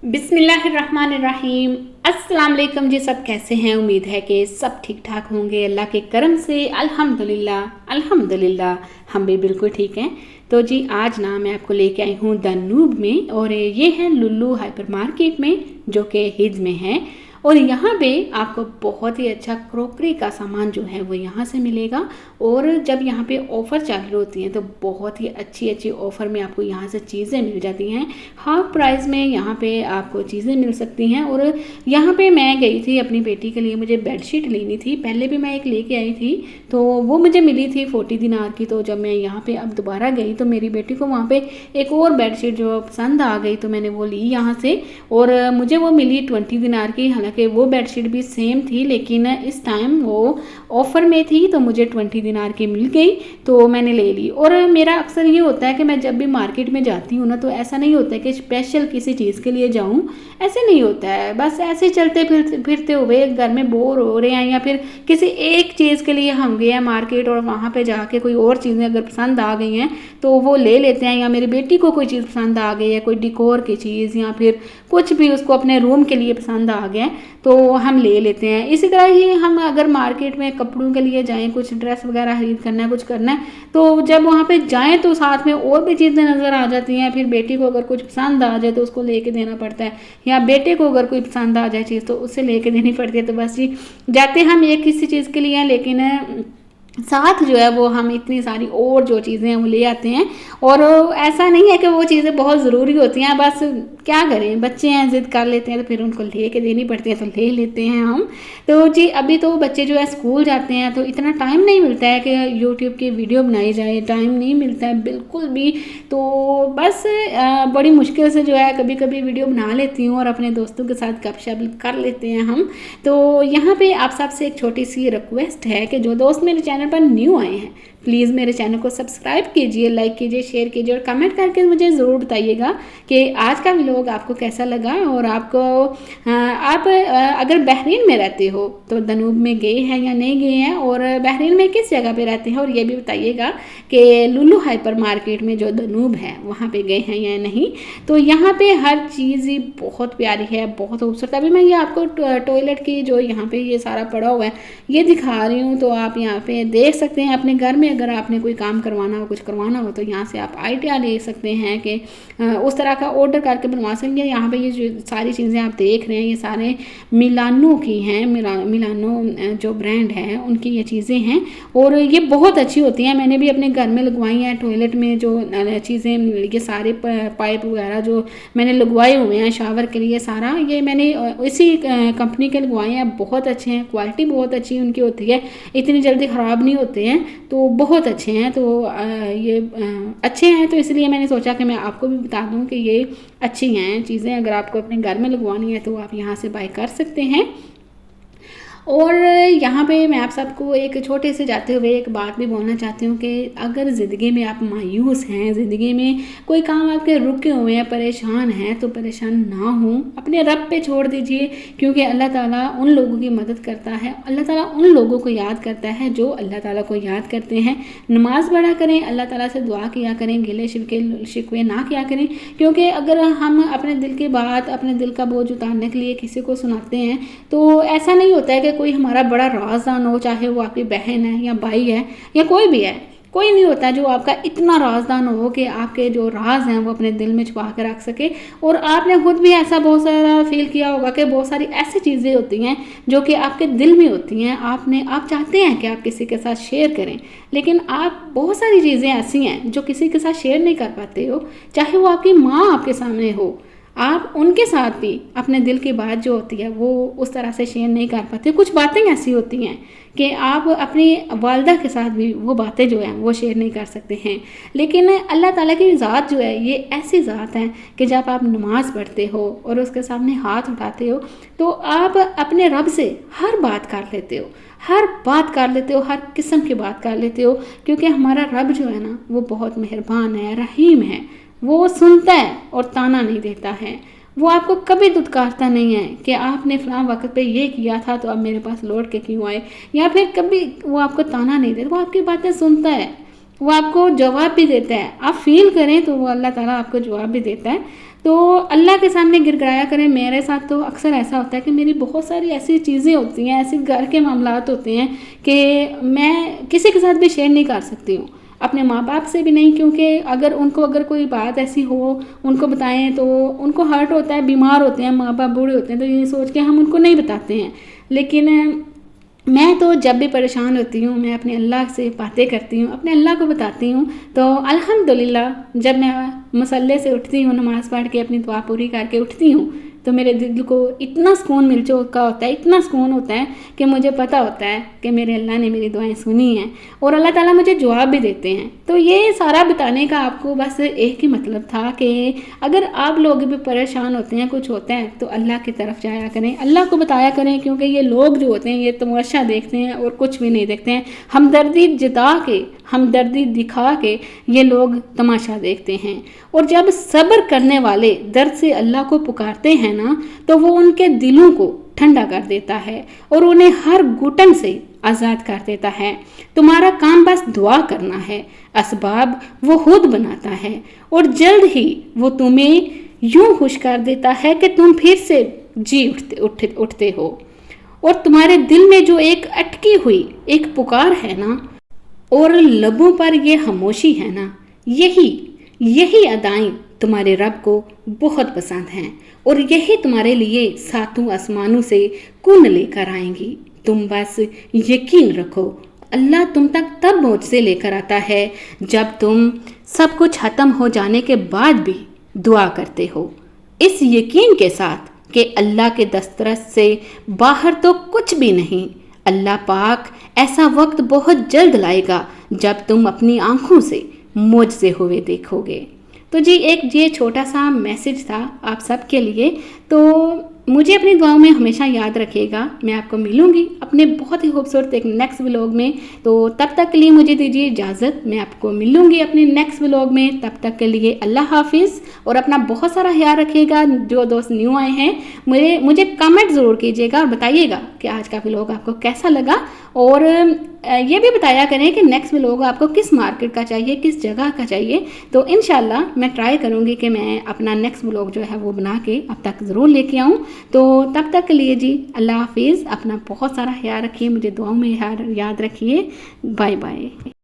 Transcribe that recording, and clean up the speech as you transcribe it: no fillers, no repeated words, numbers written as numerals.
बिस्मिल्लाहिर्रहमानिर्रहीम। अस्सलाम वालेकुम जी। सब कैसे हैं? उम्मीद है कि सब ठीक ठाक होंगे अल्लाह के करम से। अल्हम्दुलिल्लाह अल्हम्दुलिल्लाह हम भी बिल्कुल ठीक हैं। तो जी आज ना मैं आपको लेके आई हूँ दनूब में, और ये है लुल्लू हाइपर मार्केट में जो कि हिज में है। और यहाँ पे आपको बहुत ही अच्छा क्रॉकरी का सामान जो है वो यहाँ से मिलेगा। और जब यहाँ पे ऑफ़र चालू होती हैं तो बहुत ही अच्छी अच्छी ऑफ़र में आपको यहाँ से चीज़ें मिल जाती हैं। हाफ प्राइस में यहाँ पे आपको चीज़ें मिल सकती हैं। और यहाँ पे मैं गई थी अपनी बेटी के लिए, मुझे बेडशीट लेनी थी। पहले भी मैं एक लेके आई थी तो वो मुझे मिली थी 40 दिनार की। तो जब मैं यहाँ पे अब दोबारा गई तो मेरी बेटी को वहाँ पे एक और बेडशीट जो पसंद आ गई तो मैंने वो ली यहाँ से, और मुझे वो मिली 20 दिनार की। हालांकि वो बेडशीट भी सेम थी लेकिन इस टाइम वो ऑफ़र में थी तो मुझे 20 दिनार की मिल गई तो मैंने ले ली। और मेरा अक्सर ये होता है कि मैं जब भी मार्केट में जाती हूँ ना तो ऐसा नहीं होता है कि स्पेशल किसी चीज़ के लिए जाऊँ, ऐसे नहीं होता है। बस ऐसे चलते फिरते हुए घर में बोर हो रहे हैं या फिर किसी एक चीज़ के लिए हम गए हैं मार्केट और वहाँ पे जाके कोई और चीज़ें अगर पसंद आ गई हैं तो वो ले लेते हैं। या मेरी बेटी को कोई चीज़ पसंद आ गई है, कोई डिकोर की चीज़ या फिर कुछ भी उसको अपने रूम के लिए पसंद आ गया तो हम ले लेते हैं। इसी तरह ही हम अगर मार्केट में कपड़ों के लिए जाएं, कुछ ड्रेस वगैरह खरीद करना है, कुछ करना है, तो जब वहाँ पे जाएं तो साथ में और भी चीज़ें नज़र आ जाती हैं। फिर बेटी को अगर कुछ पसंद आ जाए तो उसको लेके देना पड़ता है, या बेटे को अगर कोई पसंद आ जाए चीज़ तो उससे लेके देनी पड़ती है। तो बस जी जाते हम एक किसी चीज़ के लिए हैं लेकिन साथ जो है वो हम इतनी सारी और जो चीज़ें हैं वो ले आते हैं। और ऐसा नहीं है कि वो चीज़ें बहुत ज़रूरी होती हैं, बस क्या करें, बच्चे हैं ज़िद कर लेते हैं तो फिर उनको ले के देनी पड़ती है तो ले लेते हैं हम। तो जी अभी तो बच्चे जो है स्कूल जाते हैं तो इतना टाइम नहीं मिलता है कि यूट्यूब की वीडियो बनाई जाए, टाइम नहीं मिलता है बिल्कुल भी। तो बस बड़ी मुश्किल से जो है कभी कभी वीडियो बना लेती हूँ और अपने दोस्तों के साथ गपशप कर लेते हैं हम। तो यहाँ पे आप सबसे एक छोटी सी रिक्वेस्ट है कि जो दोस्त मेरे चैनल पर न्यू आए हैं प्लीज़ मेरे चैनल को सब्सक्राइब कीजिए, लाइक कीजिए, शेयर कीजिए और कमेंट करके मुझे ज़रूर बताइएगा कि आज का व्लॉग आपको कैसा लगा। और आपको आप अगर बहरीन में रहते हो तो दनूब में गए हैं या नहीं गए हैं, और बहरीन में किस जगह पे रहते हैं, और ये भी बताइएगा कि लुल्लू हाइपर मार्केट में जो दनूब है वहाँ पे गए हैं या नहीं। तो यहाँ पे हर चीज़ ही बहुत प्यारी है, बहुत खूबसूरत। अभी मैं ये आपको टॉयलेट की जो यहाँ पे ये सारा पड़ा हुआ है ये दिखा रही हूँ, तो आप यहाँ पे देख सकते हैं। अपने घर में अगर आपने कोई काम करवाना हो, कुछ करवाना हो तो यहाँ से आप आइडिया ले सकते हैं कि उस तरह का ऑर्डर करके बनवा सकेंगे। यहाँ पे ये जो सारी चीज़ें आप देख रहे हैं ये सारे मिलानो की हैं, मिलानो जो ब्रांड है उनकी ये चीज़ें हैं और ये बहुत अच्छी होती हैं। मैंने भी अपने घर में लगवाई हैं। टॉयलेट में जो चीज़ें ये सारे पाइप वगैरह जो मैंने लगवाए हुए हैं शावर के लिए, सारा ये मैंने इसी कंपनी के लगवाए हैं। बहुत अच्छे हैं, क्वालिटी बहुत अच्छी उनकी होती है, इतनी जल्दी ख़राब नहीं होते हैं, तो बहुत अच्छे हैं। तो ये अच्छे हैं तो इसलिए मैंने सोचा कि मैं आपको भी बता दूं कि ये अच्छी हैं चीज़ें। अगर आपको अपने घर में लगवानी है तो आप यहाँ से बाय कर सकते हैं। और यहाँ पे मैं आप सबको एक छोटे से जाते हुए एक बात भी बोलना चाहती हूँ कि अगर ज़िंदगी में आप मायूस हैं, ज़िंदगी में कोई काम आपके रुके हुए हैं, परेशान हैं, तो परेशान ना हों, अपने रब पे छोड़ दीजिए, क्योंकि अल्लाह ताला उन लोगों की मदद करता है। अल्लाह ताला उन लोगों को याद करता है जो अल्लाह ताला को याद करते हैं। नमाज़ पढ़ा करें, अल्लाह ताला से दुआ किया करें, गिले शिकवे ना किया करें, क्योंकि अगर हम अपने दिल की बात, अपने दिल का बोझ उतारने के लिए किसी को सुनाते हैं तो ऐसा नहीं होता है कि कोई हमारा बड़ा राजदान हो, चाहे वो आपकी बहन है या भाई है या कोई भी है। कोई नहीं होता जो आपका इतना राजदान हो कि आपके जो राज हैं वो अपने दिल में छुपा कर रख सके। और आपने खुद भी ऐसा बहुत सारा फील किया होगा कि बहुत सारी ऐसी चीज़ें होती हैं जो कि आपके दिल में होती हैं, आप चाहते हैं कि आप किसी के साथ शेयर करें, लेकिन आप बहुत सारी चीज़ें ऐसी हैं जो किसी के साथ शेयर नहीं कर पाते हो। चाहे वो आपकी माँ आपके सामने हो, आप उनके साथ भी अपने दिल की बात जो होती है वो उस तरह से शेयर नहीं कर पाते। कुछ बातें ऐसी होती हैं कि आप अपनी वालदा के साथ भी वो बातें जो हैं वो शेयर नहीं कर सकते हैं। लेकिन अल्लाह ताला की ज़ात जो है ये ऐसी ज़ात है कि जब आप नमाज़ पढ़ते हो और उसके सामने हाथ उठाते हो तो आप अपने रब से हर बात कर लेते हो, हर बात कर लेते हो, हर किस्म की बात कर लेते हो, क्योंकि हमारा रब जो है ना वो बहुत मेहरबान है, रहीम है। वो सुनता है और ताना नहीं देता है। वो आपको कभी दुत्कारता नहीं है कि आपने फ़लाँ वक्त पे ये किया था तो अब मेरे पास लौट के क्यों आए, या फिर कभी वो आपको ताना नहीं देता। वो आपकी बातें सुनता है, वो आपको जवाब भी देता है। आप फील करें तो वो अल्लाह ताला आपको जवाब भी देता है। तो अल्लाह के सामने गिड़गिड़ाया करें। मेरे साथ तो अक्सर ऐसा होता है कि मेरी बहुत सारी ऐसी चीज़ें होती हैं, ऐसे घर के मामलात होते हैं कि मैं किसी के साथ भी शेयर नहीं कर सकती हूँ, अपने माँ बाप से भी नहीं, क्योंकि अगर कोई बात ऐसी हो उनको बताएं तो उनको हर्ट होता है, बीमार होते हैं, माँ बाप बूढ़े होते हैं, तो ये सोच के हम उनको नहीं बताते हैं। लेकिन मैं तो जब भी परेशान होती हूँ मैं अपने अल्लाह से बातें करती हूँ, अपने अल्लाह को बताती हूँ। तो अल्हम्दुलिल्लाह जब मैं मसल्ले से उठती हूँ, नमाज़ पढ़ के अपनी दुआ पूरी करके उठती हूँ, तो मेरे दिल को इतना सुकून मिल चुका होता है, इतना सुकून होता है कि मुझे पता होता है कि मेरे अल्लाह ने मेरी दुआएं सुनी हैं और अल्लाह ताला मुझे जवाब भी देते हैं। तो ये सारा बताने का आपको बस एक ही मतलब था कि अगर आप लोग भी परेशान होते हैं, कुछ होता है, तो अल्लाह की तरफ जाया करें, अल्लाह को बताया करें, क्योंकि ये लोग जो होते हैं ये तमाशा देखते हैं और कुछ भी नहीं देखते हैं। हमदर्दी जता के, हमदर्दी दिखा के ये लोग तमाशा देखते हैं। और जब सब्र करने वाले दर्द से अल्लाह को पुकारते हैं ना, तो वो उनके दिलों को ठंडा कर देता है और उन्हें हर घुटन से आज़ाद कर देता है। तुम्हारा काम बस दुआ करना है, असबाब वो खुद बनाता है और जल्द ही वो तुम्हें यूं खुश कर देता है कि तुम फिर से जी उठते हो। और तुम्हारे दिल में जो एक अटकी हुई एक पुकार है ना, और लबों पर ये खामोशी है ना, यही अदाएं तुम्हारे रब को बहुत पसंद हैं और यही तुम्हारे लिए सातों आसमानों से कुन लेकर आएंगी। तुम बस यकीन रखो, अल्लाह तुम तक तब मुझसे लेकर आता है जब तुम सब कुछ खत्म हो जाने के बाद भी दुआ करते हो, इस यकीन के साथ कि अल्लाह के दस्तरस से बाहर तो कुछ भी नहीं। अल्लाह पाक ऐसा वक्त बहुत जल्द लाएगा जब तुम अपनी आंखों से मुझसे हुए देखोगे। तो जी एक ये छोटा सा मैसेज था आप सब के लिए। तो मुझे अपनी दुआओं में हमेशा याद रखिएगा। मैं आपको मिलूंगी अपने बहुत ही खूबसूरत एक नेक्स्ट व्लॉग में। तो तब तक के लिए मुझे दीजिए इजाज़त, मैं आपको मिलूंगी अपने नेक्स्ट व्लॉग में। तब तक के लिए अल्लाह हाफिज़ और अपना बहुत सारा ख्याल रखिएगा। जो दोस्त न्यू आए हैं मुझे कमेंट ज़रूर कीजिएगा और बताइएगा कि आज का व्लॉग आपको कैसा लगा। और ये भी बताया करें कि नेक्स्ट व्लॉग आपको किस मार्केट का चाहिए, किस जगह का चाहिए। तो इंशाल्लाह मैं ट्राई करूँगी कि मैं अपना नेक्स्ट व्लॉग जो है वो बना के अब तक ज़रूर लेके आऊँ। तो तब तक के लिए जी अल्लाह हाफिज़, अपना बहुत सारा ख्याल रखिए, मुझे दुआओं में याद रखिए। Bye bye.